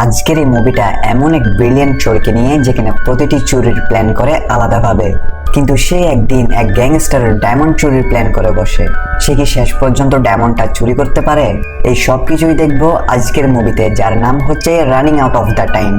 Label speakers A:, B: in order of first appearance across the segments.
A: আজকের এই মুভিটা এমন এক ব্রিলিয়েন্ট চোরকে নিয়ে যেখানে প্রতিটি চুরির প্ল্যান করে আলাদাভাবে, কিন্তু সে একদিন এক গ্যাংস্টারের ডায়মন্ড চুরির প্ল্যান করে বসে। সে কি শেষ পর্যন্ত ডায়মন্ডটা চুরি করতে পারে? এই সব কিছুই দেখবো আজকের মুভিতে, যার নাম হচ্ছে running out of the time.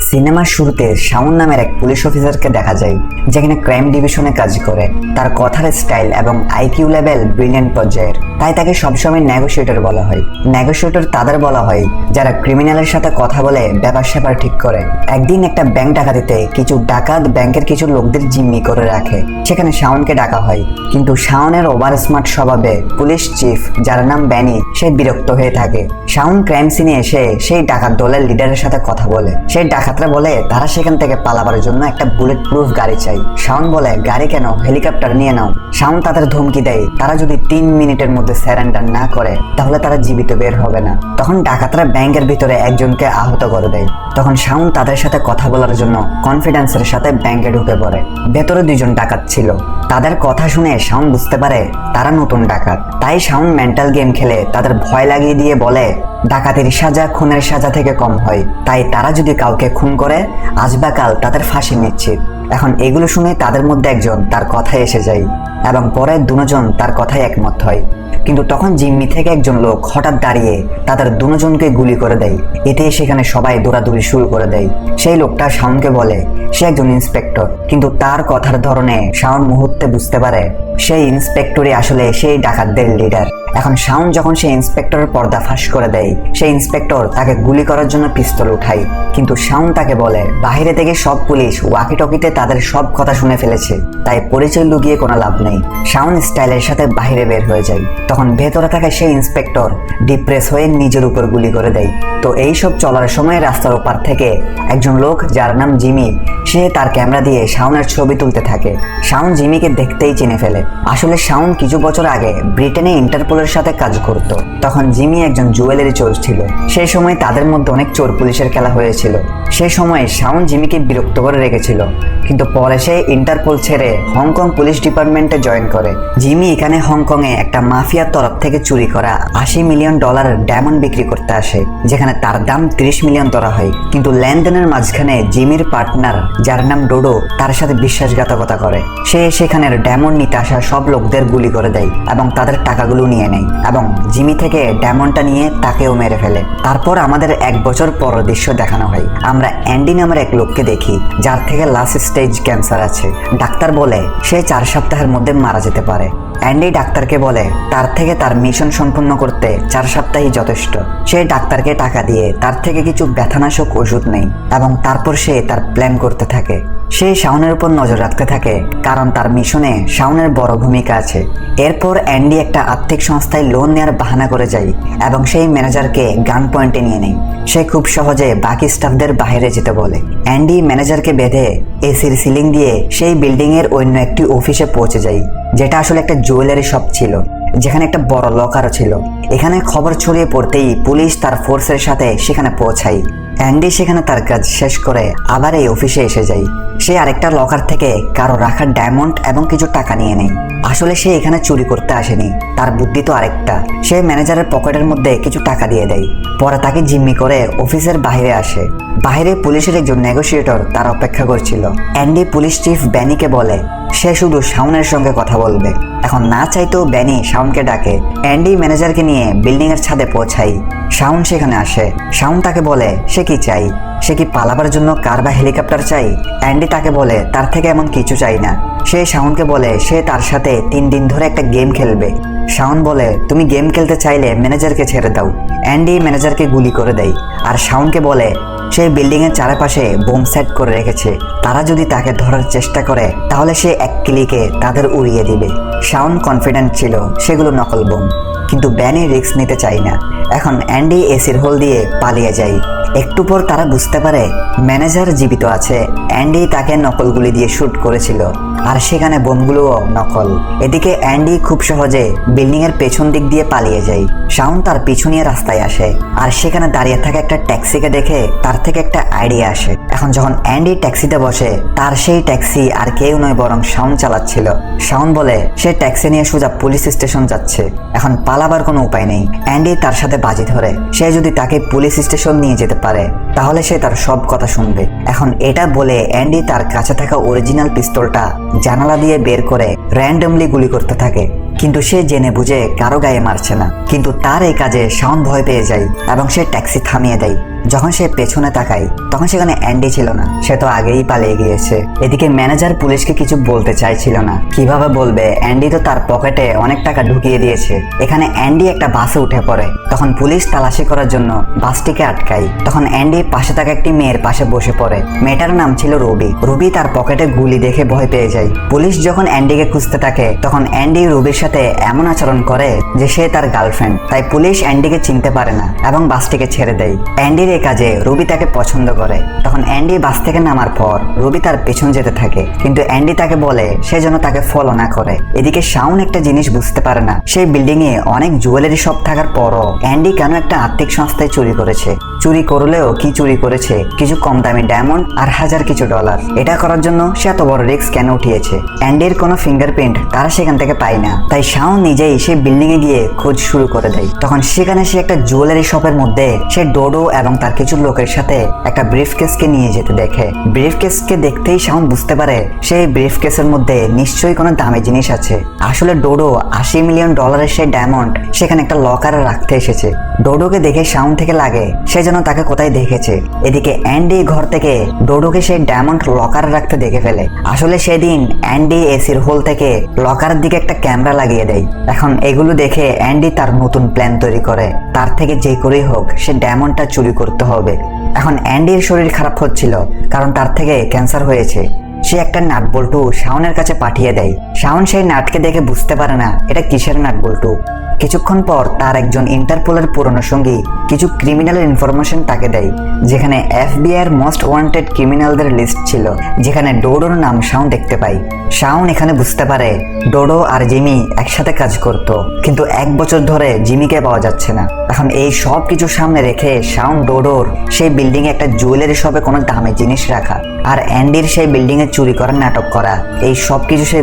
A: সিনেমার শুরুতে শাওন নামের এক পুলিশ অফিসারকে দেখা যায়, যেখানে ক্রাইম ডিভিশনে কাজ করে। তার কথার স্টাইল এবং আইকিউ লেভেল ব্রিলিয়েন্ট পর্যায়ের, তাই তাকে সবসময় নেগোশিয়েটর বলা হয়। নেগোশিয়েটর তাদের বলা হয় যারা ক্রিমিনালের সাথে কথা বলে ব্যাপার স্যাপার ঠিক করে। একদিন একটা ব্যাংক ডাকাতিতে কিছু ডাকাত ব্যাংকের কিছু লোকদের জিম্মি করে রাখে। সেখানে শাওনকে ডাকা হয়, কিন্তু শাওনের ওভার স্মার্ট স্বভাবে পুলিশ চিফ, যার নাম ব্যানি, সে বিরক্ত হয়ে থাকে। শাওন ক্রাইম সিনে এসে সেই ডাকাত দলের লিডারের সাথে কথা বলে। সেই ডাকাতরা বলে তারা সেখান থেকে পালাবার জন্য একটা বুলেট প্রুফ গাড়ি চাই। শাওন বলে গাড়ি কেন, হেলিকপ্টার নিয়ে নাও। শাওন তাদের ধমকি দেয় তারা যদি 3 মিনিটের মধ্যে সারেন্ডার না করে তাহলে তারা জীবিত বের হবে না। তখন ডাকাতরা ব্যাংকের ভিতরে একজনকে আহত করে দেয়। তখন শাওন তাদের সাথে কথা বলার জন্য কনফিডেন্সের সাথে ব্যাংকে ঢুকে পড়ে। ভেতরে 2জন ডাকাত ছিল। তাদের কথা শুনে শাওন বুঝতে পারে তারা নতুন ডাকাত। তাই শাওন মেন্টাল গেম খেলে তাদের ভয় লাগিয়ে দিয়ে বলে ডাকাতির সাজা খুনের সাজা থেকে কম হয়, তাই তারা যদি কাউকে খুন করে আজ বা কাল তাদের ফাঁসি নিশ্চিত। এখন এগুলো শুনে তাদের মধ্যে একজন তার কথায় এসে যায় এবং পরে 2জন তার কথায় একমত হয়। কিন্তু তখন জিম্মি থেকে একজন লোক হঠাৎ দাঁড়িয়ে তাদের 2জনকে গুলি করে দেয়। এতে সেখানে সবাই দৌড়াদৌড়ি শুরু করে দেয়। সেই লোকটা শাওনকে বলে সে একজন ইন্সপেক্টর, কিন্তু তার কথার ধরনে শাওন মুহূর্তে বুঝতে পারে সেই ইন্সপেক্টরই আসলে সেই ডাকাতদের লিডার। এখন শাওন যখন সেই ইন্সপেক্টরের পর্দা ফাঁস করে দেয়, সেই ইন্সপেক্টর তাকে গুলি করার জন্য পিস্তল উঠায়, কিন্তু শাওন তাকে বলে বাইরে থেকে সব পুলিশ ওয়াকি টকিতে তাদের সব কথা শুনে ফেলেছে, তাই পরিচয় লুকিয়ে কোনো লাভ নেই। শাওন স্টাইলের সাথে বাইরে বের হয়ে যায়। তখন ভেতরে থাকা সেই ইন্সপেক্টর ডিপ্রেস হয়ে নিজের উপর গুলি করে দেয়। তো এই সব চলার সময় রাস্তার ওপার থেকে একজন লোক, যার নাম জিমি, সে তার ক্যামেরা দিয়ে শাওনের ছবি তুলতে থাকে। শাওন জিমিকে দেখতেই চিনে ফেলে। আসলে শাওন কিছু বছর আগে ব্রিটেনে ইন্টারপোলের সাথে কাজ করত। তখন জিমি একজন জুয়েলারি চোর ছিল। সেই সময় তাদের মধ্যে অনেক চোর পুলিশের খেলা হয়েছিল। সেই সময় শাওন জিমিকে বিরক্ত করে রেখেছিল, কিন্তু পরে সে ইন্টারপোল ছেড়ে হংকং পুলিশ ডিপার্টমেন্টে জয়েন করে। জিমি এখানে হংকংয়ে একটা মাফিয়ার তরফ থেকে চুরি করা $80 মিলিয়ন ডায়মন্ড বিক্রি করতে আসে, যেখানে তার দাম $30 মিলিয়ন ধরা হয়। কিন্তু লেনদেনের মাঝখানে জিমির পার্টনার, যার নাম ডোডো, তার সাথে বিশ্বাসঘাতকতা করে। সে সেখানের ডায়মন্ড নিতে আসা সব লোকদের গুলি করে দেয় এবং তাদের টাকাগুলো নিয়ে নেয়, এবং জিমি থেকে ডায়মন্ডটা নিয়ে তাকেও মেরে ফেলে। তারপর আমাদের 1 বছর পর দৃশ্য দেখানো হয়। আমরা অ্যান্ডি নামের এক লোককে দেখি, যার থেকে লাস্ট স্টেজ ক্যান্সার আছে। ডাক্তার বলে সে 4 সপ্তাহের মধ্যে মারা যেতে পারে। অ্যান্ডি ডাক্তারকে বলে তার থেকে তার মিশন সম্পূর্ণ করতে 4 সপ্তাহই যথেষ্ট। সে ডাক্তারকে টাকা দিয়ে তার থেকে কিছু ব্যথানাশক ওষুধ নেয় এবং তারপর সে তার প্ল্যান করতে থাকে। সে শাওনের উপর নজর রাখতে থাকে, কারণ তার মিশনে শাওনের বড় ভূমিকা আছে। এরপর অ্যান্ডি একটা আর্থিক সংস্থায় লোন নেওয়ার বাহানা করে যায় এবং সেই ম্যানেজারকে গান পয়েন্টে নিয়ে নেয়। সে খুব সহজে বাকি স্টাফদের বাইরে যেতে বলে। অ্যান্ডি ম্যানেজারকে বেঁধে এসির সিলিং দিয়ে সেই বিল্ডিং এর অন্য একটি অফিসে পৌঁছে যায়, যেটা আসলে একটা জুয়েলারি শপ ছিল, যেখানে একটা বড় লকারও ছিল। এখানে খবর ছড়িয়ে পড়তেই পুলিশ তার ফোর্সের সাথে সেখানে পৌঁছায়। অ্যান্ডি সেখানে তার কাজ শেষ করে আবার এই অফিসে এসে যায়। সে আরেকটা লকার থেকে কারো রাখার ডায়মন্ড এবং কিছু টাকা নিয়ে নেয়। আসলে সে এখানে চুরি করতে আসেনি, তার বুদ্ধি তো আরেকটা। সে ম্যানেজারের পকেটের মধ্যে কিছু টাকা দিয়ে দেয়। পরে তাকে জিম্মি করে অফিসের বাইরে আসে। বাইরে পুলিশের একজন নেগোশিয়েটর তার অপেক্ষা করছিল। অ্যান্ডি পুলিশ চিফ ব্যানিকে বলে সে শুধু শাওনের সঙ্গে কথা বলবে। এখন না চাইতেও ব্যানি শাওনকে ডাকে। অ্যান্ডি ম্যানেজারকে নিয়ে বিল্ডিং এর ছাদে পৌঁছায়। শাওন সেখানে আসে। শাওন তাকে বলে সে কি চাই, সে কি পালাবার জন্য কার বা হেলিকপ্টার চাই। অ্যান্ডি তাকে বলে তার থেকে এমন কিছু চাই না। সে শাওনকে বলে সে তার সাথে 3 দিন ধরে একটা গেম খেলবে। শাওন বলে তুমি গেম খেলতে চাইলে ম্যানেজারকে ছেড়ে দাও। অ্যান্ডি ম্যানেজারকে গুলি করে দেয় আর শাওনকে বলে সে বিল্ডিং এর চারপাশে বোম সেট করে রেখেছে, তারা যদি তাকে ধরার চেষ্টা করে তাহলে সে এক ক্লিকে তাদের উড়িয়ে দিবে। শাওন কনফিডেন্ট ছিল সেগুলো নকল বোম, কিন্তু ব্যানি রিস্ক নিতে চায় না। এখন অ্যান্ডি এসির হোল দিয়ে পালিয়ে যায়। একটু পর তারা বুঝতে পারে ম্যানেজার জীবিত আছে। অ্যান্ডি তাকে নকল গুলি দিয়ে শুট করেছিল আর সেখানে বোমগুলোও নকল। এদিকে অ্যান্ডি খুব সহজে বিল্ডিং এর পেছন দিক দিয়ে পালিয়ে যায়। শাওন তার পিছু নিয়ে রাস্তায় আসে আর সেখানে দাঁড়িয়ে থাকা একটা ট্যাক্সিকে দেখে তার থেকে একটা আইডিয়া আসে। এখন যখন অ্যান্ডি ট্যাক্সিতে বসে, তার সেই ট্যাক্সি আর কেউ নয় বরং শাওন চালাচ্ছিল। শাওন বলে সে ট্যাক্সি নিয়ে সোজা পুলিশ স্টেশন যাচ্ছে। এখন পালাবার কোনো উপায় নেই। অ্যান্ডি তার সাথে বাজি ধরে সে যদি তাকে পুলিশ স্টেশন নিয়ে যেতে পারে তাহলে সে তার সব কথা শুনবে। এখন এটা বলে অ্যান্ডি তার কাছে থাকা অরিজিনাল পিস্তলটা জানালা দিয়ে বের করে র্যান্ডমলি গুলি করতে থাকে, কিন্তু সে জেনে বুঝে কারো গায়ে মারছে না। কিন্তু তার এই কাজে শাওন ভয় পেয়ে যায় এবং সে ট্যাক্সি থামিয়ে দেয়। যখন সে পেছনে তাকায় তখন সেখানে অ্যান্ডি ছিল না, সে তো আগেই পালিয়ে গিয়েছে। এদিকে ম্যানেজার পুলিশকে কিছু বলতে চাইছিল না, কিভাবে বলবে, অ্যান্ডি তো তার পকেটে অনেক টাকা ঢুকিয়ে দিয়েছে। এখানে অ্যান্ডি একটা বাসে উঠে পড়ে, তখন পুলিশ তালাশি করার জন্য বাসটিকে আটকায়। তখন অ্যান্ডি পাশে থাকা একটি মেয়ের পাশে বসে পড়ে, মেয়েটার নাম ছিল রুবি। রুবি তার পকেটে গুলি দেখে ভয় পেয়ে যায়। পুলিশ যখন অ্যান্ডিকে খুঁজতে থাকে তখন অ্যান্ডি রুবির সাথে এমন আচরণ করে যে সে তার গার্লফ্রেন্ড, তাই পুলিশ অ্যান্ডিকে চিনতে পারে না এবং বাসটিকে ছেড়ে দেয়। অ্যান্ডির এই কাজে রুবি তাকে পছন্দ করে। তখন অ্যান্ডি বাস থেকে নামার পর রুবি তার পেছন যেতে থাকে, কিন্তু অ্যান্ডি তাকে বলে সে যেন তাকে ফলো না করে। এদিকে শাওন একটা জিনিস বুঝতে পারে না, সেই বিল্ডিং এ অনেক জুয়েলারি শপ থাকার পরও অ্যান্ডি কেন একটা আর্থিক সংস্থায় চুরি করেছে। চুরি করলেও কি চুরি করেছে, কিছু কম দামি ডায়মন্ড আর হাজার কিছু ডলার। এটা করার জন্য সে এত বড় রিস্ক কেন উঠিয়েছে। অ্যান্ডির কোনো ফিঙ্গারপ্রিন্ট তারা সেখান থেকে পায় না, তাই শাওন নিজেই সেই বিল্ডিং এ গিয়ে খোঁজ শুরু করে দেয়। তখন সেখানে সে একটা জুয়েলারি শপের মধ্যে সে ডোডো এবং তার কিছু লোকের সাথে একটা ব্রিফকেসকে নিয়ে যেতে দেখে। ব্রিফকেসকে দেখতেই শাওন বুঝতে পারে সেই ব্রিফকেসের মধ্যে নিশ্চয়ই কোনো দামি জিনিস আছে। আসলে ডোডো 80 মিলিয়ন ডলারের সেই ডায়মন্ড সেখানে একটা লকারে রাখতে এসেছে। ডোডোকে দেখে শাওন থেকে লাগে সে যেন তাকে কোথায় দেখেছে। এদিকে অ্যান্ডি ঘর থেকে ডোডোকে সেই ডায়মন্ড লকারে রাখতে দেখে ফেলে। আসলে সেদিন অ্যান্ডি এসির হোল থেকে লকারের দিকে একটা ক্যামেরা লাগিয়ে দেয়। এখন এগুলো দেখে অ্যান্ডি তার নতুন প্ল্যান তৈরি করে, তার থেকে যে করেই হোক সে ডায়মন্ডটা চুরি করতে হবে। এখন অ্যান্ডির শরীর খারাপ হচ্ছিল কারণ তার থেকে ক্যান্সার হয়েছে। সে একটা নাট বল্টু শাওনের কাছে পাঠিয়ে দেয়। শাওন সেই নাটকে দেখে বুঝতে পারে না এটা কিসের নাট বল্টু। কিছুক্ষণ পর তার একজন ইন্টারপোলের পুরনো সঙ্গী কিছু ক্রিমিনালের ইনফরমেশন তাকে দেয়, যেখানে FBI এর মোস্ট ওয়ান্টেড ক্রিমিনালদের লিস্ট ছিল, যেখানে ডোডোর নাম শাওন দেখতে পায়। শাওন এখানে বুঝতে পারে ডোডো আর জিমি একসাথে কাজ করত, কিন্তু 1 বছর ধরে জিমিকে পাওয়া যাচ্ছে না। এখন এই সব কিছু সামনে রেখে শাওন ডোডোর সেই বিল্ডিং এ একটা জুয়েলারি শপে কোনো দামি জিনিস রাখা আর অ্যান্ডির সেই বিল্ডিং এ চুরি করার নাটক করা, এই সব কিছু সে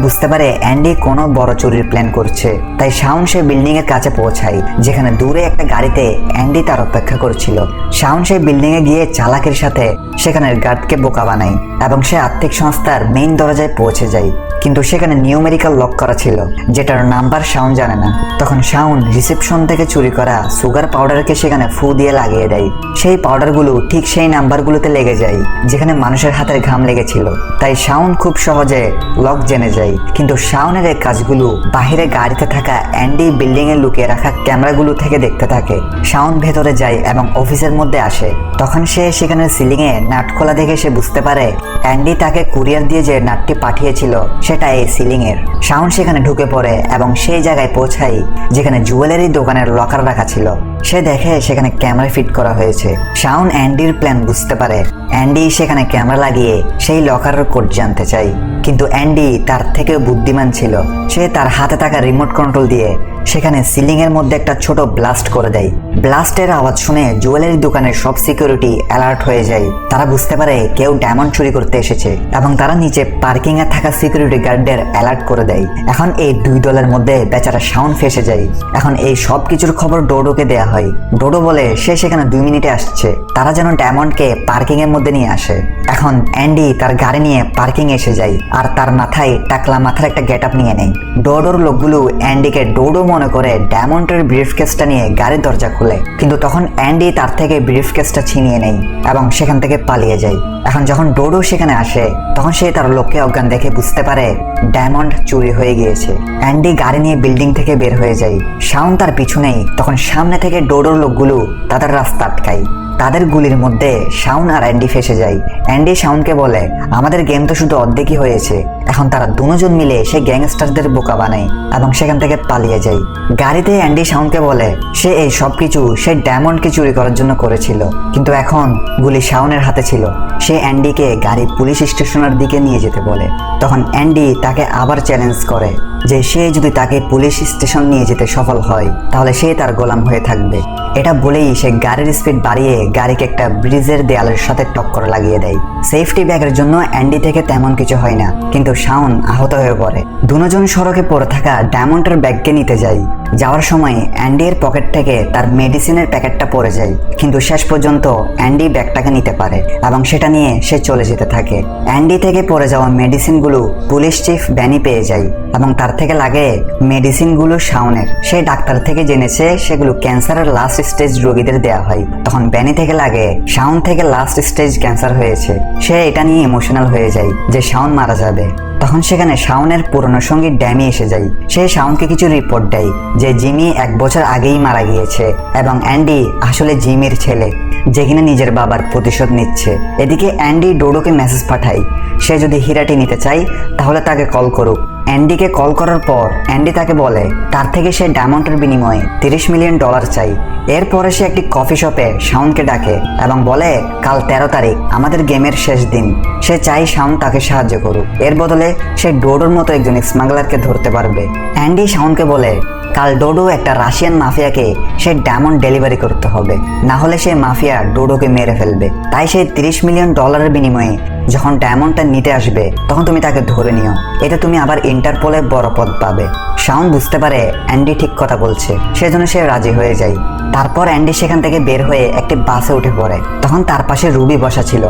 A: বুঝতে পারে অ্যান্ডি কোনো বড় চুরির প্ল্যান করছে। তাই শাওন সেই বিল্ডিং এর কাছে পৌঁছায়, যেখানে দূরে একটা গাড়িতে অ্যান্ডি তার অপেক্ষা করছিল। শাওন সেই বিল্ডিং এ গিয়ে চালাকের সাথে সেখানের গার্ডকে বোকা বানায় এবং সে আর্থিক সংস্থার মেইন দরজায় পৌঁছে যায়, কিন্তু সেখানে নিউমেরিক্যাল লক করা ছিল, যেটার নাম্বার শাওন জানে না। তখন শাওন রিসেপশন থেকে চুরি করা সুগার পাউডারকে সেখানে ফু দিয়ে লাগিয়ে দেয়। সেই পাউডারগুলো ঠিক সেই নাম্বারগুলোতে লেগে যায় যেখানে মানুষের হাতের ঘাম লেগেছিল। তাই শাওন খুব সহজে লক জেনে যায়। কিন্তু শাওনের এই কাজগুলো বাহিরে গাড়িতে থাকা অ্যান্ডি বিল্ডিং এ লুকিয়ে রাখা ক্যামেরাগুলো থেকে দেখতে থাকে। শাওন ভেতরে যায় এবং অফিসের মধ্যে আসে। তখন সে সেখানে সিলিং এ নাট খোলা দেখে সে বুঝতে পারে অ্যান্ডি তাকে কুরিয়ার দিয়ে যে নাটটি পাঠিয়েছিল সেটা এই সিলিং এর। শাওন সেখানে ঢুকে পড়ে এবং সেই জায়গায় পৌঁছায় যেখানে জুয়েলারি দোকানের লকার রাখা ছিল। সে দেখে সেখানে ক্যামেরা ফিট করা হয়েছে। শাওন অ্যান্ডির প্ল্যান বুঝতে পারে। অ্যান্ডি সেখানে ক্যামেরা লাগিয়ে সেই লকারের কোড জানতে চায়, কিন্তু অ্যান্ডি তার থেকেও বুদ্ধিমান ছিল। সে তার হাতে থাকা রিমোট কন্ট্রোল দিয়ে সেখানে সিলিং এর মধ্যে একটা ছোট ব্লাস্ট করে দেয়। ব্লাস্টের আওয়াজ শুনে জুয়েলারি দোকানের সব সিকিউরিটি অ্যালার্ট হয়ে যায়। তারা বুঝতে পারে কেউ ডায়মন্ড চুরি করতে এসেছে এবং তারা নিচে পার্কিং এ থাকা সিকিউরিটি গার্ডদের অ্যালার্ট করে দেয়। এখন এই 2 দলের মধ্যে বেচারা শাওন ফেসে যায়। এখন এই সব কিছুর খবর ডোডোকে দেয়া হয়। ডোডো বলে সে সেখানে 2 মিনিটে আসছে, তারা যেন ডায়মন্ডকে পার্কিং এর মধ্যে নিয়ে আসে। এখন অ্যান্ডি তার গাড়ি নিয়ে পার্কিং এসে যায় আর তার মাথায় টাকলা মাথার একটা গেট আপ নিয়ে নেয়। ডোডোর লোকগুলো অ্যান্ডিকে ডোডো মনে করে ডায়মন্ডের ব্রিফকেসটা নিয়ে গাড়ির দরজা খুলে, কিন্তু তখন অ্যান্ডি তার থেকে ব্রিফকেসটা ছিনিয়ে নেয় এবং সেখান থেকে পালিয়ে যায়। এখন যখন ডোডো সেখানে আসে তখন সে তার লোককে অজ্ঞান দেখে বুঝতে পারে ডায়মন্ড চুরি হয়ে গিয়েছে। অ্যান্ডি গাড়ি নিয়ে বিল্ডিং থেকে বের হয়ে যায়। শাওন তার পিছনেই। তখন সামনে থেকে ডোডোর লোকগুলো তাদের রাস্তা আটকায়। তাদের গুলির মধ্যে শাওন আর অ্যান্ডি ফেসে যায়। অ্যান্ডি শাওনকে বলে আমাদের গেম তো শুধু অর্ধেকই হয়েছে। এখন তারা দুজন মিলে সেই গ্যাংস্টারদের বোকা বানায় এবং সেখান থেকে পালিয়ে যায়। গাড়িতে অ্যান্ডি শাওনকে বলে সে এই সবকিছু সেই ডায়মন্ডকে চুরি করার জন্য করেছিল, কিন্তু এখন গুলি শাওনের হাতে ছিল। সে অ্যান্ডিকে গাড়ি পুলিশ স্টেশনের দিকে নিয়ে যেতে বলে। তখন অ্যান্ডি তাকে আবার চ্যালেঞ্জ করে যে সে যদি তাকে পুলিশ স্টেশন নিয়ে যেতে সফল হয় তাহলে সে তার গোলাম হয়ে থাকবে। এটা বলেই সে গাড়ির স্পিড বাড়িয়ে গাড়িকে একটা ব্রিজের দেয়ালের সাথে টক্কর লাগিয়ে দেয়। সেফটি ব্যাগের জন্য অ্যান্ডি থেকে তেমন কিছু হয় না, কিন্তু শাওন আহত হয়ে পড়ে। দুজন সড়কে পড়ে থাকা ডায়মন্ডের ব্যাগকে নিতে যায়। যাওয়ার সময় অ্যান্ডির পকেট থেকে তার মেডিসিনের প্যাকেটটা পড়ে যায়, কিন্তু শেষ পর্যন্ত অ্যান্ডি ব্যাগটাকে নিতে পারে এবং সেটা নিয়ে সে চলে যেতে থাকে। অ্যান্ডি থেকে পড়ে যাওয়া মেডিসিনগুলো পুলিশ চিফ ব্যানি পেয়ে যায় এবং তার থেকে লাগে মেডিসিনগুলো শাওনের। সে ডাক্তার থেকে জেনেছে সেগুলো ক্যান্সারের লাস্ট স্টেজ রোগীদের দেওয়া হয়। তখন ব্যানি থেকে লাগে শাওন থেকে লাস্ট স্টেজ ক্যান্সার হয়েছে। সে এটা নিয়ে ইমোশনাল হয়ে যায় যে শাওন মারা যাবে। তখন সেখানে শাওনের পুরনো সঙ্গী ড্যামি এসে যায়। সে শাওনকে কিছু রিপোর্ট দেয় যে জিমি 1 বছর আগেই মারা গিয়েছে এবং অ্যান্ডি আসলে জিমির ছেলে, যে কিনা নিজের বাবার প্রতিশোধ নিচ্ছে। এদিকে অ্যান্ডি ডোডোকে মেসেজ পাঠায় সে যদি হীরাটি নিতে চায় তাহলে তাকে কল করুক। অ্যান্ডিকে কল করার পর অ্যান্ডি তাকে বলে তার থেকে সে ডায়মন্ডের বিনিময়ে $30 মিলিয়ন চাই। এরপরে সে একটি কফি শপে শাওনকে ডাকে এবং বলে কাল 13 তারিখ আমাদের গেমের শেষ দিন। সে চাই শাওন তাকে সাহায্য করুক, এর বদলে সে ডোডোর মতো একজন স্মাগলারকে ধরতে পারবে। অ্যান্ডি শাওনকে বলে কাল ডোডো একটা রাশিয়ান মাফিয়াকে সে ডায়মন্ড ডেলিভারি করতে হবে, না হলে সে মাফিয়া ডোডোকে মেরে ফেলবে। তাই সে $30 মিলিয়ন বিনিময়ে যখন ডায়মন্ডটা নিতে আসবে তখন তুমি তাকে ধরে নিও, এতে তুমি আবার ইন্টারপোলে বড় পদ পাবে। শাওন বুঝতে পারে অ্যান্ডি ঠিক কথা বলছে, সেজন্য সে রাজি হয়ে যায়। তারপর অ্যান্ডি সেখান থেকে বের হয়ে একটি বাসে উঠে পড়ে। তখন তার পাশে রুবি বসা ছিল,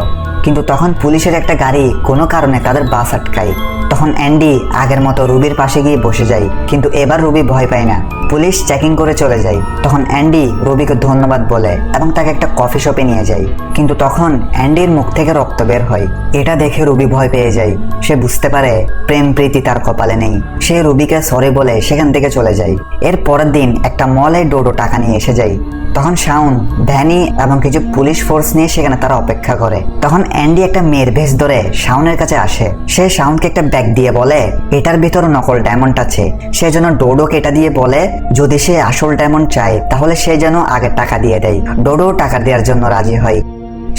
A: কিন্তু তখন পুলিশের একটা গাড়ি কোনো কারণে তাদের বাস আটকায়। তখন অ্যান্ডি আগের মতো রুবির পাশে গিয়ে বসে যায়, কিন্তু এবার রুবি ভয় পায় না। পুলিশ চেকিং করে চলে যায়। তখন অ্যান্ডি রুবিকে ধন্যবাদ বলে এবং তাকে একটা কফি শপে নিয়ে যায়, কিন্তু তখন অ্যান্ডির মুখ থেকে রক্ত বের হয়। এটা দেখে রুবি ভয় পেয়ে যায়। সে বুঝতে পারে প্রেম প্রীতি তার কপালে নেই। সে রুবিকে সরি বলে সেখান থেকে চলে যায়। এর পরের দিন একটা মলে ডোডো টাকা নিয়ে এসে যায়। তখন শাওন, ভ্যানি এবং কিছু পুলিশ ফোর্স নিয়ে সেখানে তারা অপেক্ষা করে। তখন অ্যান্ডি একটা মেয়ের ভেষ ধরে শাওনের কাছে আসে। সে শাওনকে একটা ব্যাগ দিয়ে বলে এটার ভিতর নকল ডায়মন্ড আছে। সে যেন ডোডোকে এটা দিয়ে বলে যদি সে আসল ডায়মন্ড চায় তাহলে সে যেন আগে টাকা দিয়ে দেয়। ডোডো টাকা দেওয়ার জন্য রাজি হয়।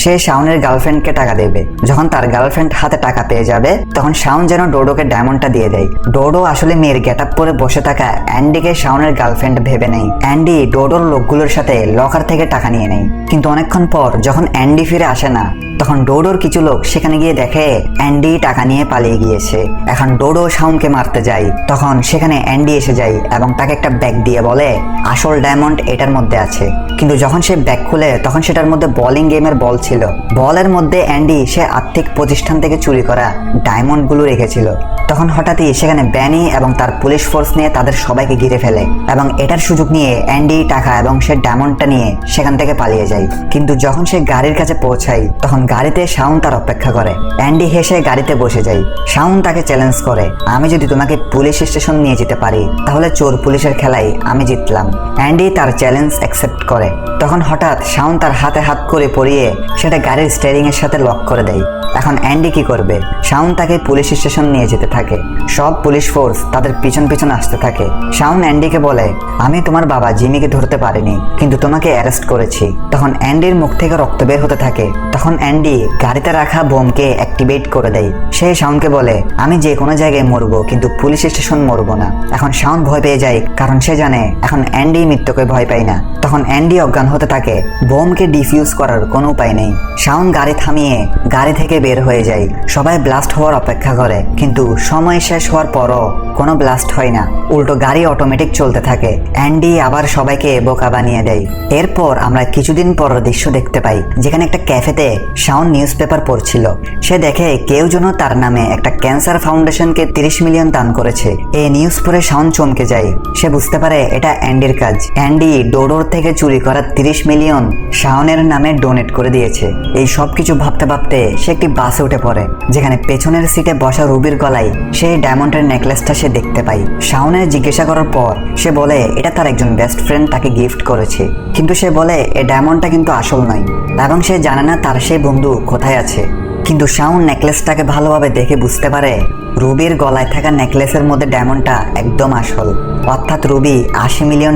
A: সে শাওনের গার্লফ্রেন্ডকে টাকা দেবে। যখন তার গার্লফ্রেন্ড হাতে টাকা পেয়ে যাবে তখন শাওন যেন ডোডোকে ডায়মন্ডটা দিয়ে দেয়। ডোডো আসলে মেয়ের গেটআপ পরে বসে থাকা অ্যান্ডিকে শাওনের গার্লফ্রেন্ড ভেবে নেয়। অ্যান্ডি ডোডোর লোকগুলোর সাথে লকার থেকে টাকা নিয়ে নেয়, কিন্তু অনেকক্ষণ পর যখন অ্যান্ডি ফিরে আসে না তখন ডোডোর কিছু লোক সেখানে গিয়ে দেখে অ্যান্ডি টাকা নিয়ে পালিয়ে গিয়েছে। এখন ডোডো শাওনকে মারতে যায়। তখন সেখানে অ্যান্ডি এসে যায় এবং তাকে একটা ব্যাগ দিয়ে বলে আসল ডায়মন্ড এটার মধ্যে আছে। কিন্তু যখন সে ব্যাগ খুলে তখন সেটার মধ্যে বোলিং গেমের বল ছিল। বলের মধ্যে অ্যান্ডি সে আর্থিক প্রতিষ্ঠান থেকে চুরি করা ডায়মন্ড গুলো রেখেছিল। তখন হঠাৎই সেখানে ব্যানি এবং তার পুলিশ ফোর্স নিয়ে তাদের সবাইকে ঘিরে ফেলে এবং এটার সুযোগ নিয়ে অ্যান্ডি টাকা এবং সে ডায়মন্ডটা নিয়ে সেখান থেকে পালিয়ে যায়। কিন্তু যখন সে গাড়ির কাছে পৌঁছায় তখন গাড়িতে শাওন তার অপেক্ষা করে। অ্যান্ডি হেসে গাড়িতে বসে যায়। শাওন তাকে চ্যালেঞ্জ করে আমি যদি তোমাকে পুলিশ স্টেশন নিয়ে যেতে পারি তাহলে চোর পুলিশের খেলায় আমি জিতলাম। অ্যান্ডি তার চ্যালেঞ্জ অ্যাকসেপ্ট করে। তখন হঠাৎ শাওন তার হাতে হাত করে পরিয়ে সেটা গাড়ির স্টিয়ারিং এর সাথে লক করে দেয়। এখন অ্যান্ডি কি করবে? শাওন তাকে পুলিশ স্টেশন নিয়ে যেতে থাকে। সব পুলিশ ফোর্স তাদের পিছন পিছন আসতে থাকে। শাওন অ্যান্ডিকে বলে আমি তোমার বাবা জিমিকে ধরতে পারিনি, কিন্তু তোমাকে অ্যারেস্ট করেছি। তখন অ্যান্ডির মুখ থেকে রক্ত বের হতে থাকে। তখন অ্যান্ডি গাড়িতে রাখা বোমকে অ্যাক্টিভেট করে দেয়। সে শাওনকে বলে আমি যে কোনো জায়গায় মরবো, কিন্তু পুলিশ স্টেশন মরবো না। এখন শাওন ভয় পেয়ে যায়, কারণ সে জানে এখন অ্যান্ডি মৃত্যুকে ভয় পায় না। তখন অ্যান্ডি অজ্ঞান হতে থাকে। বোমকে ডিফিউজ করার কোনো উপায় নেই। শাওন গাড়ি থামিয়ে গাড়ি থেকে বের হয়ে যায়। সবাই ব্লাস্ট হওয়ার অপেক্ষা করে, কিন্তু সময় শেষ হওয়ার পরও কোনো ব্লাস্ট হয় না। উল্টো গাড়ি অটোমেটিক চলতে থাকে। অ্যান্ডি আবার সবাইকে বোকা বানিয়ে দেয়। এরপর আমরা কিছুদিন পর দৃশ্য দেখতে পাই, যেখানে একটা ক্যাফেতে শাওন নিউজ পেপার পড়ছিল। সে দেখে কেউ যেন তার নামে একটা ক্যান্সার ফাউন্ডেশনকে $30 মিলিয়ন দান করেছে। এই নিউজ পড়ে শাওন চমকে যায়। সে বুঝতে পারে এটা অ্যান্ডির কাজ। অ্যান্ডি ডোডোর থেকে চুরি করা $30 মিলিয়ন শাওনের নামে ডোনেট করে দিয়েছে। এই সব কিছু ভাবতে ভাবতে সে একটি বাসে উঠে পড়ে, যেখানে পেছনের সিটে বসা রুবির গলায় সেই ডায়মন্ডের নেকলেসটা সে দেখতে পাই। শাওনের জিজ্ঞাসা করার পর সে বলে এটা তার একজন বেস্ট ফ্রেন্ড তাকে গিফট করেছে, কিন্তু সে বলে এই ডায়মন্ডটা কিন্তু আসল নয় এবং সে জানে না তার সেই বন্ধু কোথায় আছে। কিন্তু শাওন নেকলেসটাকে ভালোভাবে দেখে বুঝতে পারে রুবির গলায় থাকা নেকলেসের মধ্যে ডায়মন্ডটা একদম আসল, অর্থাৎ রুবি $80 মিলিয়ন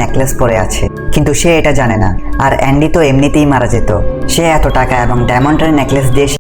A: নেকলেস পরে আছে। কিন্তু সে এটা জানে না। আর অ্যান্ডি তো এমনিতেই মারা যেত। সে এত টাকা এবং ডায়মন্ডের নেকলেস দিয়ে